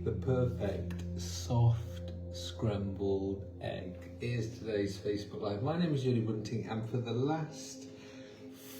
the perfect soft scrambled egg is today's Facebook Live. My name is Julie Bunting, and for the last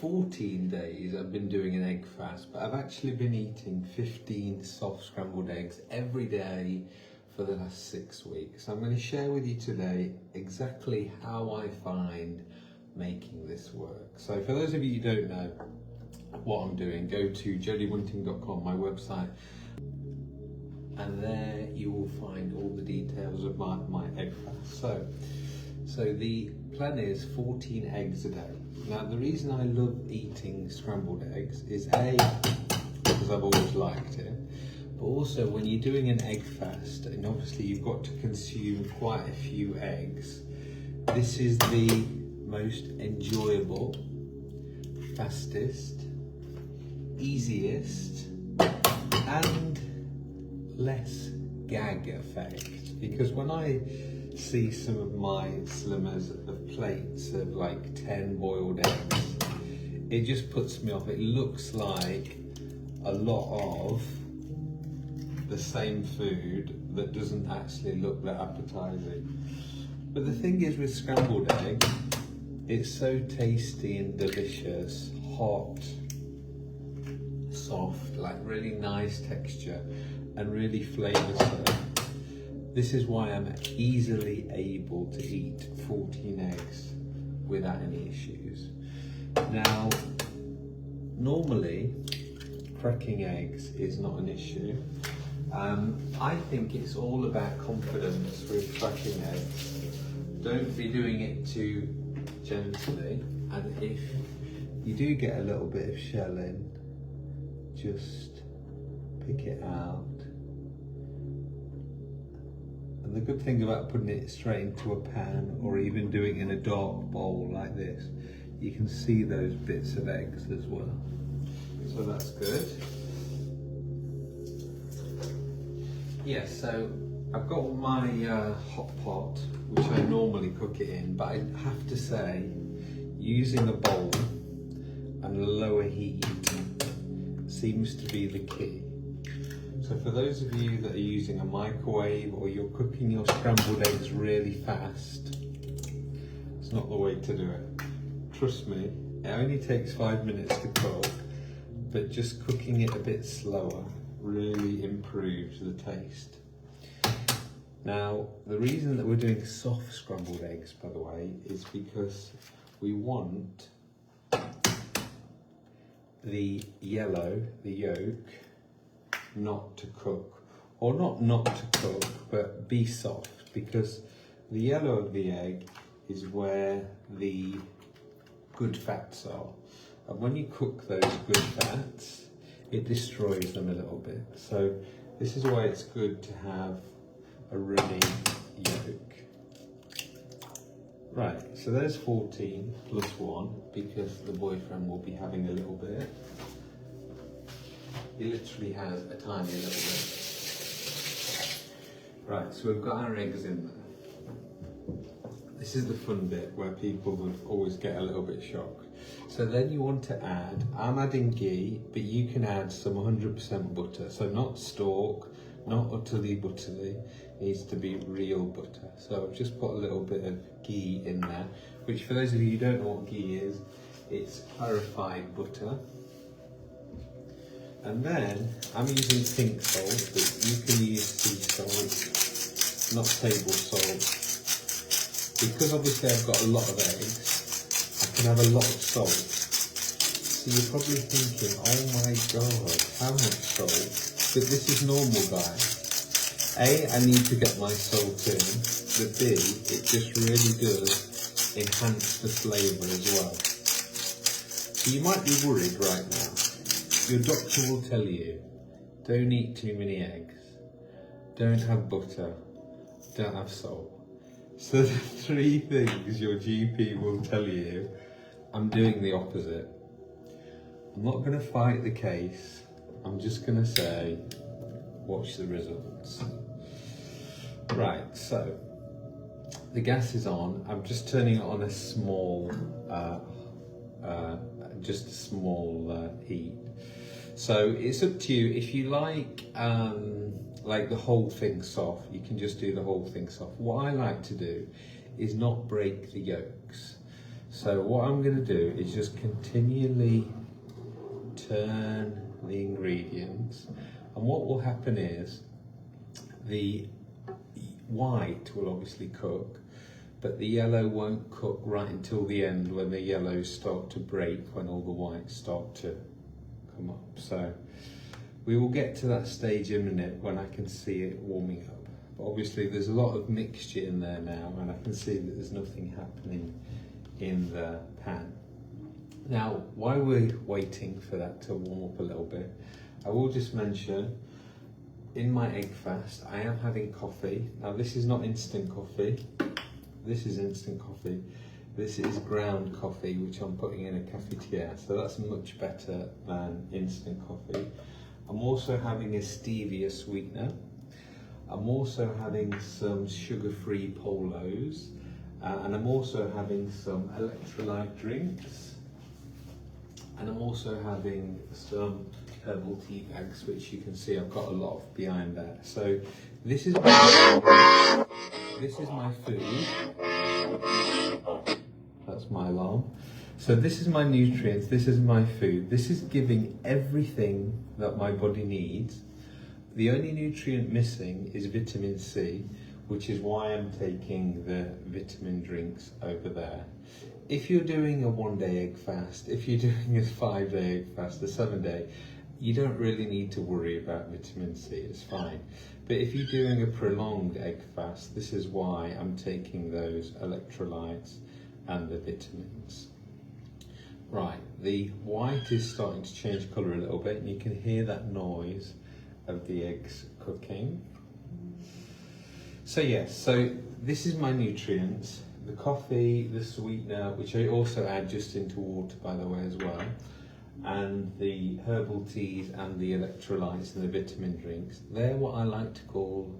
14 days I've been doing an egg fast, but I've actually been eating 15 soft scrambled eggs every day for the last 6 weeks. So I'm going to share with you today exactly how I find making this work. So for those of you who don't know what I'm doing, go to joliebunting.com, my website, and there you will find all the details of my egg fast. So the plan is 14 eggs a day. Now the reason I love eating scrambled eggs is A, because I've always liked it, but also when you're doing an egg fast, and obviously you've got to consume quite a few eggs, this is the most enjoyable, fastest, easiest, and less gag effect. Because when I see some of my slimmers of plates of like 10 boiled eggs, it just puts me off. It looks like a lot of the same food that doesn't actually look that appetizing. But the thing is with scrambled egg, it's so tasty and delicious, hot, soft, like really nice texture and really flavoursome. This is why I'm easily able to eat 14 eggs without any issues. Now, normally cracking eggs is not an issue. I think it's all about confidence with cracking eggs. Don't be doing it too gently, and if you do get a little bit of shell in, just pick it out. And the good thing about putting it straight into a pan, or even doing it in a dark bowl like this, you can see those bits of eggs as well. So that's good. Yes, so I've got my hot pot, which I normally cook it in, but I have to say, using a bowl and a lower heat seems to be the key. So for those of you that are using a microwave, or you're cooking your scrambled eggs really fast, it's not the way to do it. Trust me, it only takes 5 minutes to cook, but just cooking it a bit slower really improves the taste. Now, the reason that we're doing soft scrambled eggs, by the way, is because we want the yolk, not to cook, or not to cook, but be soft, because the yellow of the egg is where the good fats are. And when you cook those good fats, it destroys them a little bit. So this is why it's good to have a runny yolk. Right, so there's 14 plus 1, because the boyfriend will be having a little bit. He literally has a tiny little bit. Right, so we've got our eggs in there. This is the fun bit where people would always get a little bit shocked. So then you want to add, I'm adding ghee, but you can add some 100% butter. So not stork, not utterly buttery, it needs to be real butter. So I've just put a little bit of ghee in there, which for those of you who don't know what ghee is, it's clarified butter. And then I'm using pink salt, but you can use sea salt, not table salt. Because obviously I've got a lot of eggs, I can have a lot of salt. So you're probably thinking, oh my god, how much salt? But this is normal, guys. A, I need to get my salt in, but B, it just really does enhance the flavour as well. So you might be worried right now. Your doctor will tell you, don't eat too many eggs, don't have butter, don't have salt. So the 3 things your GP will tell you, I'm doing the opposite. I'm not going to fight the case, I'm just going to say, watch the results. Right, so the gas is on. I'm just turning it on a small, heat. So it's up to you. If you like like the whole thing soft. You can just do the whole thing soft. What I like to do is not break the yolks. So what I'm going to do is just continually turn the ingredients, and what will happen is the white will obviously cook, but the yellow won't cook right until the end, when the yellows start to break, when all the whites start to come up. So we will get to that stage in a minute when I can see it warming up. But obviously there's a lot of mixture in there now, and I can see that there's nothing happening in the pan. Now, while we're waiting for that to warm up a little bit, I will just mention, in my egg fast, I am having coffee. Now, this is not instant coffee. This is instant coffee. This is ground coffee, which I'm putting in a cafetiere. So that's much better than instant coffee. I'm also having a stevia sweetener. I'm also having some sugar-free polos. And I'm also having some electrolyte drinks. And I'm also having some herbal tea bags, which you can see I've got a lot of behind there. So this is my food. That's my alarm. So this is my nutrients, this is my food. This is giving everything that my body needs. The only nutrient missing is vitamin C, which is why I'm taking the vitamin drinks over there. If you're doing a 1-day egg fast, if you're doing a 5-day egg fast, a 7-day, you don't really need to worry about vitamin C, it's fine. But if you're doing a prolonged egg fast, this is why I'm taking those electrolytes and the vitamins. Right, the white is starting to change colour a little bit, and you can hear that noise of the eggs cooking. So yes, so this is my nutrients. The coffee, the sweetener, which I also add just into water, by the way, as well, and the herbal teas and the electrolytes and the vitamin drinks. They're what I like to call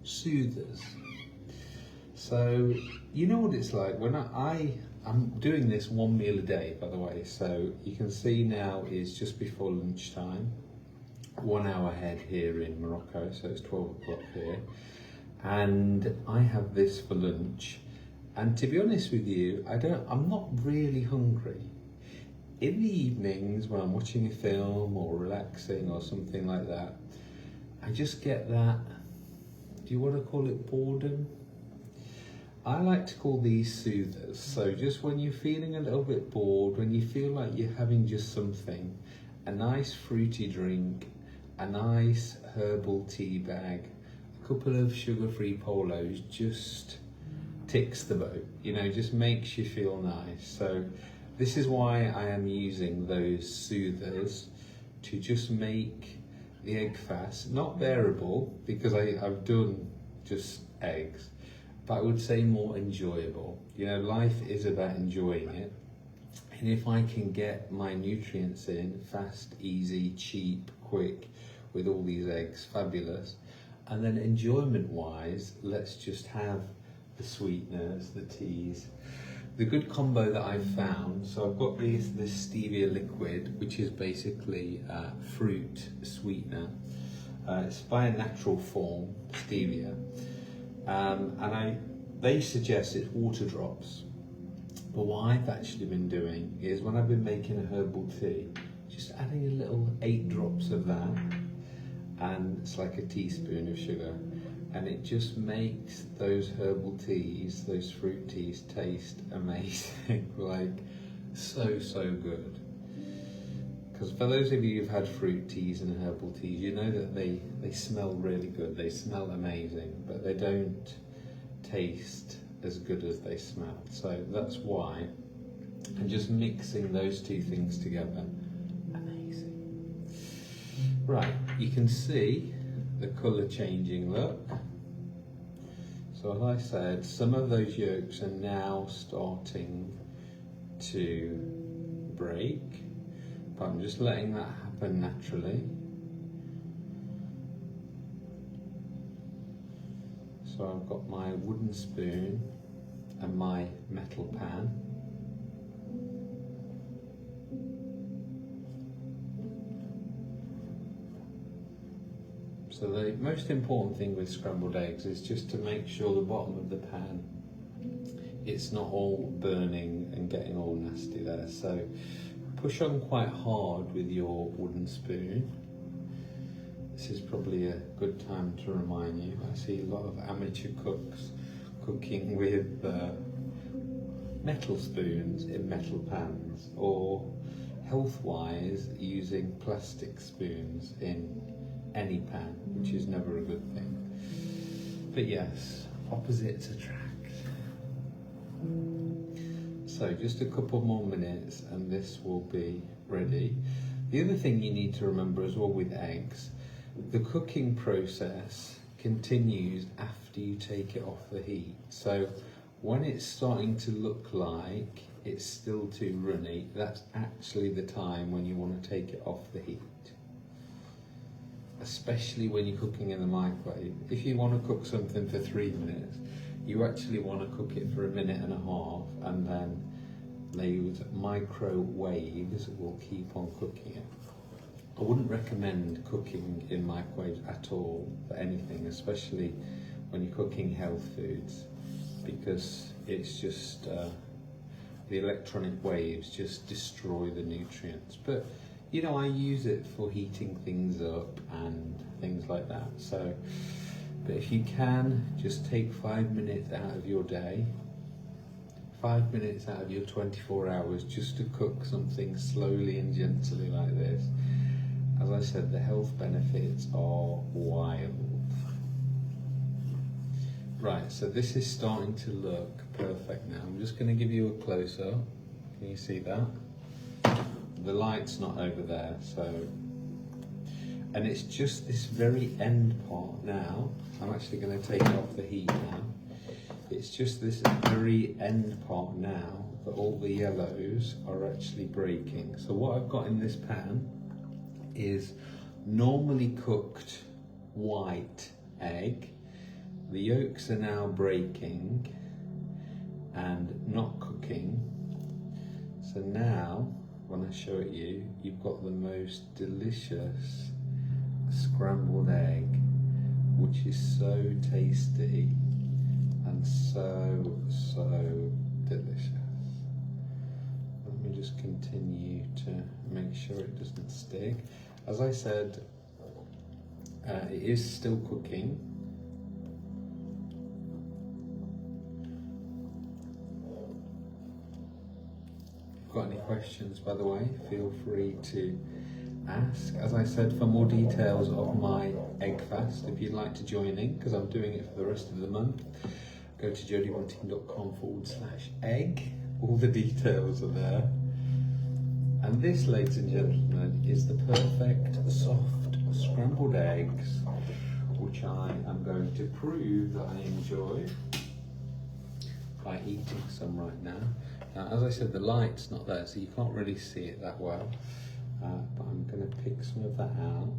soothers. So you know what it's like when I'm doing this 1 meal a day, by the way. So you can see now is just before lunchtime, 1 hour ahead here in Morocco, so it's 12 o'clock here, and I have this for lunch. And to be honest with you, I'm not really hungry. In the evenings when I'm watching a film or relaxing or something like that, I just get that, do you want to call it boredom? I like to call these soothers. So just when you're feeling a little bit bored, when you feel like you're having just something, a nice fruity drink, a nice herbal tea bag, a couple of sugar-free polos, just ticks the boat, you know, just makes you feel nice. So this is why I am using those soothers to just make the egg fast not bearable, because I've done just eggs, but I would say more enjoyable. You know, life is about enjoying it, and if I can get my nutrients in fast, easy, cheap, quick, with all these eggs, fabulous. And then enjoyment wise, let's just have the sweeteners, the teas. The good combo that I've found, so I've got this stevia liquid, which is basically fruit sweetener. It's by a natural form, stevia. And they suggest it's water drops. But what I've actually been doing is, when I've been making a herbal tea, just adding a little 8 drops of that, and it's like a teaspoon of sugar, and it just makes those herbal teas, those fruit teas, taste amazing. Like so good. Because for those of you who've had fruit teas and herbal teas, you know that they smell really good, they smell amazing, but they don't taste as good as they smell. So that's why, and just mixing those two things together, amazing. Right, you can see the colour changing, look. So as I said, some of those yolks are now starting to break, but I'm just letting that happen naturally. So I've got my wooden spoon and my metal pan. So So the most important thing with scrambled eggs is just to make sure the bottom of the pan, it's not all burning and getting all nasty there. So push on quite hard with your wooden spoon. This is probably a good time to remind you. I see a lot of amateur cooks cooking with metal spoons in metal pans, or health-wise using plastic spoons in any pan, which is never a good thing. But yes, opposites attract. So just a couple more minutes and this will be ready. The other thing you need to remember as well with eggs, the cooking process continues after you take it off the heat. So when it's starting to look like it's still too runny, that's actually the time when you want to take it off the heat. Especially when you're cooking in the microwave. If you want to cook something for 3 minutes, you actually want to cook it for 1.5 minutes, and then those microwaves will keep on cooking it. I wouldn't recommend cooking in microwaves at all for anything, especially when you're cooking health foods, because it's just the electronic waves just destroy the nutrients. But you know, I use it for heating things up and things like that. So, but if you can, just take 5 minutes out of your day, 5 minutes out of your 24 hours just to cook something slowly and gently like this. As I said, the health benefits are wild. Right, so this is starting to look perfect now. I'm just going to give you a close-up. Can you see that? The light's not over there, so, and it's just this very end part now. I'm actually going to take it off the heat now. It's just this very end part now that all the yellows are actually breaking. So what I've got in this pan is normally cooked white egg. The yolks are now breaking and not cooking. So now, when I show it you, you've got the most delicious scrambled egg, which is so tasty and so delicious. Let me just continue to make sure it doesn't stick. As I said, it is still cooking. Got any questions, by the way, feel free to ask. As I said, for more details of my egg fast, if you'd like to join in, because I'm doing it for the rest of the month, go to jodybunting.com/egg. All the details are there. And this, ladies and gentlemen, is the perfect soft scrambled eggs, which I am going to prove that I enjoy by eating some right now. Now, as I said, the light's not there, so you can't really see it that well, but I'm going to pick some of that out.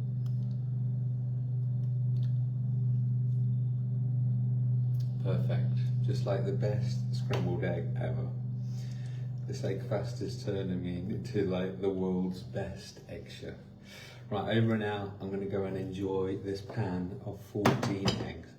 Perfect, just like the best scrambled egg ever. This egg fast is turning me into like the world's best egg chef. Right, over and out, I'm going to go and enjoy this pan of 14 eggs.